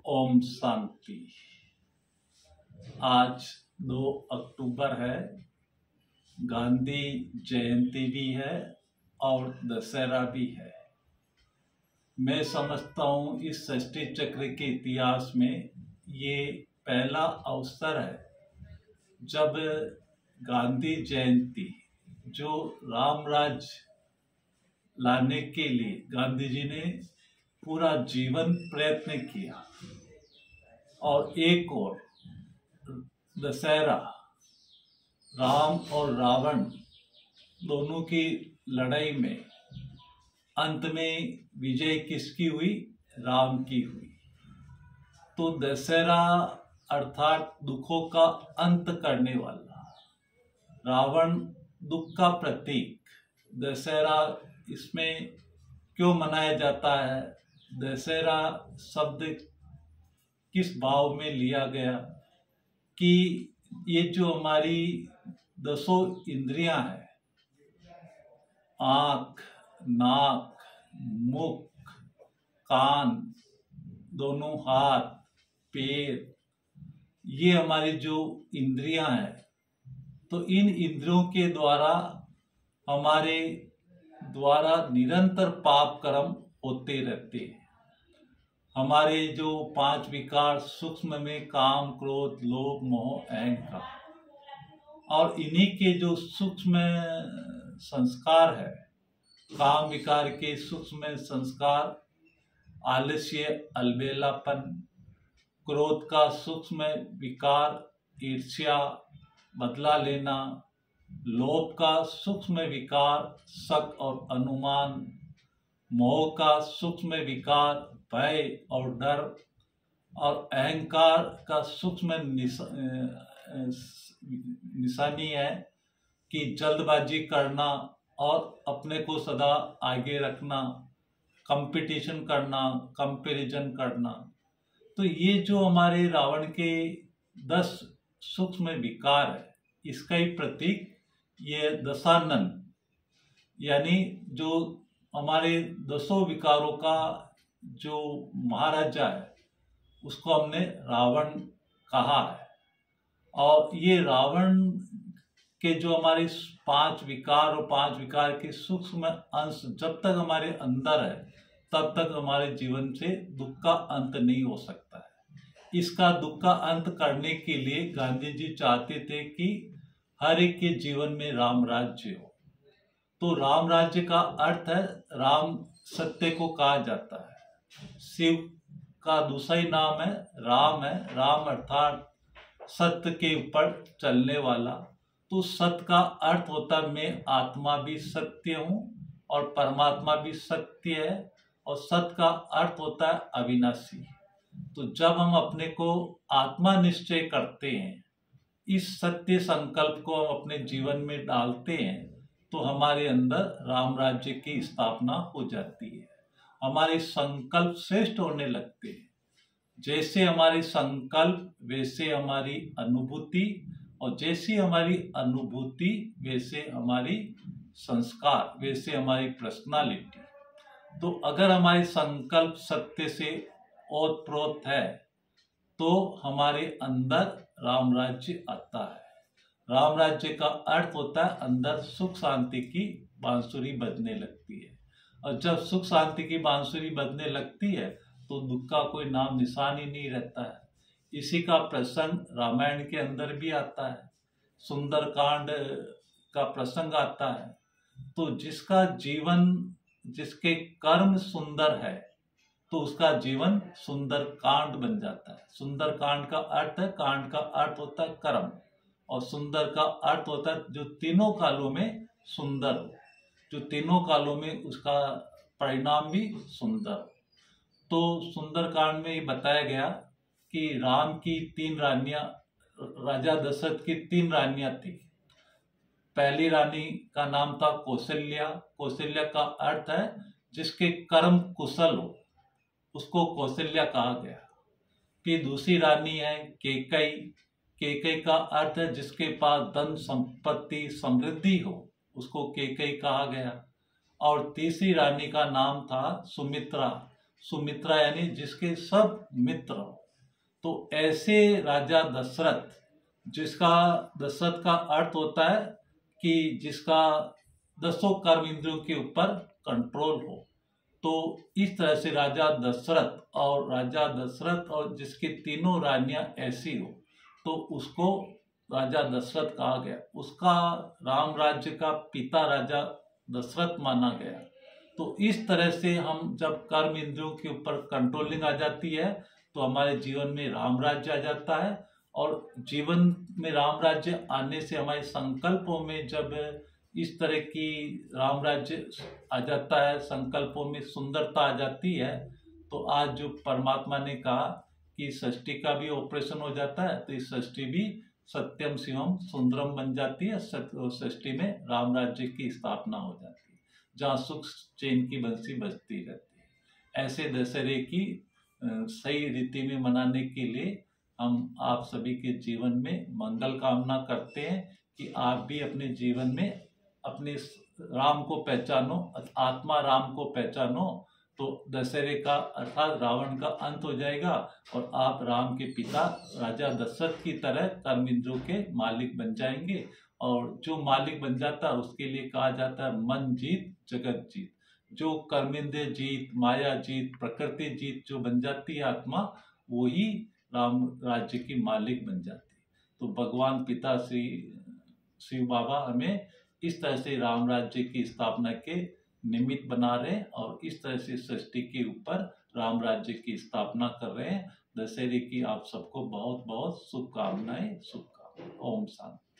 ओम शांति। आज 2 अक्टूबर है, गांधी जयंती भी है और दशहरा भी है। मैं समझता हूँ इस सृष्टि चक्र के इतिहास में ये पहला अवसर है जब गांधी जयंती, जो राम राज्य लाने के लिए गांधी जी ने पूरा जीवन प्रयत्न किया, और एक और दशहरा, राम और रावण दोनों की लड़ाई में अंत में विजय किसकी हुई? राम की हुई। तो दशहरा अर्थात दुखों का अंत करने वाला, रावण दुख का प्रतीक। दशहरा इसमें क्यों मनाया जाता है? दशहरा शब्द किस भाव में लिया गया कि ये जो हमारी 10 इंद्रियां हैं, आँख, नाक, मुख, कान, दोनों हाथ, पैर, ये हमारी जो इंद्रियां हैं, तो इन इंद्रियों के द्वारा हमारे द्वारा निरंतर पाप कर्म होते रहते हैं। हमारे जो 5 विकार सूक्ष्म में काम, क्रोध, लोभ, मोह, अहंकार, और इन्हीं के जो सूक्ष्म संस्कार है, काम विकार के सूक्ष्म संस्कार, आलस्य, अलबेलापन, क्रोध का सूक्ष्म विकार ईर्ष्या, बदला लेना, लोभ का सूक्ष्म विकार शक और अनुमान, मोह का सूक्ष्म विकार भय और डर, और अहंकार का सूक्ष्म निशानी है कि जल्दबाजी करना और अपने को सदा आगे रखना, कंपटीशन करना, कंपैरिजन करना। तो ये जो हमारे रावण के 10 सूक्ष्म विकार है, इसका ही प्रतीक ये दशानन, यानी जो हमारे 10 विकारों का जो महाराजा है, उसको हमने रावण कहा है। और ये रावण के जो हमारे 5 विकार और 5 विकार के सूक्ष्म अंश जब तक हमारे अंदर है, तब तक हमारे जीवन से दुख का अंत नहीं हो सकता है। इसका दुख का अंत करने के लिए गांधी जी चाहते थे कि हर एक के जीवन में राम राज्य हो। तो राम राज्य का अर्थ है, राम सत्य को कहा जाता है। शिव का दूसरा ही नाम है राम है। राम अर्थात सत्य के ऊपर चलने वाला। तो सत्य का अर्थ होता है मैं आत्मा भी सत्य हूँ और परमात्मा भी सत्य है, और सत्य का अर्थ होता है अविनाशी। तो जब हम अपने को आत्मा निश्चय करते हैं, इस सत्य संकल्प को हम अपने जीवन में डालते हैं, तो हमारे अंदर राम राज्य की स्थापना हो जाती है। हमारे संकल्प श्रेष्ठ होने लगते हैं। जैसे हमारे संकल्प वैसे हमारी अनुभूति, और जैसी हमारी अनुभूति वैसे हमारी संस्कार, वैसे हमारी पर्सनालिटी। तो अगर हमारे संकल्प सत्य से ओतप्रोत है, तो हमारे अंदर राम राज्य आता है। राम राज्य का अर्थ होता है अंदर सुख शांति की बांसुरी बजने लगती है। और जब सुख शांति की बांसुरी बजने लगती है, तो दुख का कोई नाम निशान ही नहीं रहता है। इसी का प्रसंग रामायण के अंदर भी आता है, सुंदरकांड का प्रसंग आता है। तो जिसका जीवन, जिसके कर्म सुंदर है, तो उसका जीवन सुंदर कांड बन जाता है। सुंदर कांड का अर्थ है, कांड का अर्थ होता है कर्म, और सुंदर का अर्थ होता है जो तीनों कालों में सुंदर हो, जो तीनों कालों में उसका परिणाम भी सुंदर हो। तो सुंदर कांड में ये बताया गया कि राम की 3 रानियां, राजा दशरथ की 3 रानियां थी। पहली रानी का नाम था कौशल्या। कौशल्या का अर्थ है जिसके कर्म कुशल हो, उसको कौशल्या कहा गया। फिर दूसरी रानी है कैकेयी। कैकेयी का अर्थ है जिसके पास धन संपत्ति समृद्धि हो, उसको कैकेयी कहा गया। और तीसरी रानी का नाम था सुमित्रा। सुमित्रा यानी जिसके सब मित्र हो। तो ऐसे राजा दशरथ, जिसका दशरथ का अर्थ होता है कि जिसका 10 कर्म इंद्रियों के ऊपर कंट्रोल हो। तो इस तरह से राजा दशरथ और जिसकी तीनों रानियां ऐसी हो, तो उसको राजा दशरथ कहा गया। उसका राम राज्य का पिता राजा दशरथ माना गया। तो इस तरह से हम जब कर्म इंद्रियों के ऊपर कंट्रोलिंग आ जाती है तो हमारे जीवन में राम राज्य आ जाता है। और जीवन में राम राज्य आने से हमारे संकल्पों में जब इस तरह की राम राज्य आ जाता है, संकल्पों में सुंदरता आ जाती है, तो आज जो परमात्मा ने कहा कि सृष्टि का भी ऑपरेशन हो जाता है, तो इस सृष्टि भी सत्यम शिवम सुंदरम बन जाती है। सृष्टि में राम राज्य की स्थापना हो जाती है, जहाँ सुख चैन की बंसी बजती रहती है। ऐसे दशहरे की सही रीति में मनाने के लिए हम आप सभी के जीवन में मंगल कामना करते हैं कि आप भी अपने जीवन में अपने राम को पहचानो, आत्मा राम को पहचानो। तो दशहरे का अर्थात रावण का अंत हो जाएगा और आप राम के पिता राजा दशरथ की तरह कर्म इंद्रियों के मालिक बन जाएंगे। और जो मालिक बन जाता है उसके लिए कहा जाता है मन जीत जगत जीत। जो कर्मेंद्रिय जीत, माया जीत, प्रकृति जीत जो बन जाती है आत्मा, वो ही राम राज्य की मालिक बन जाती है। तो भगवान पिता श्री शिव बाबा हमें इस तरह से राम राज्य की स्थापना के निमित्त बना रहे हैं और इस तरह से सृष्टि के ऊपर राम राज्य की स्थापना कर रहे हैं। दशहरे की आप सबको बहुत बहुत शुभकामनाएं। ओम शांति।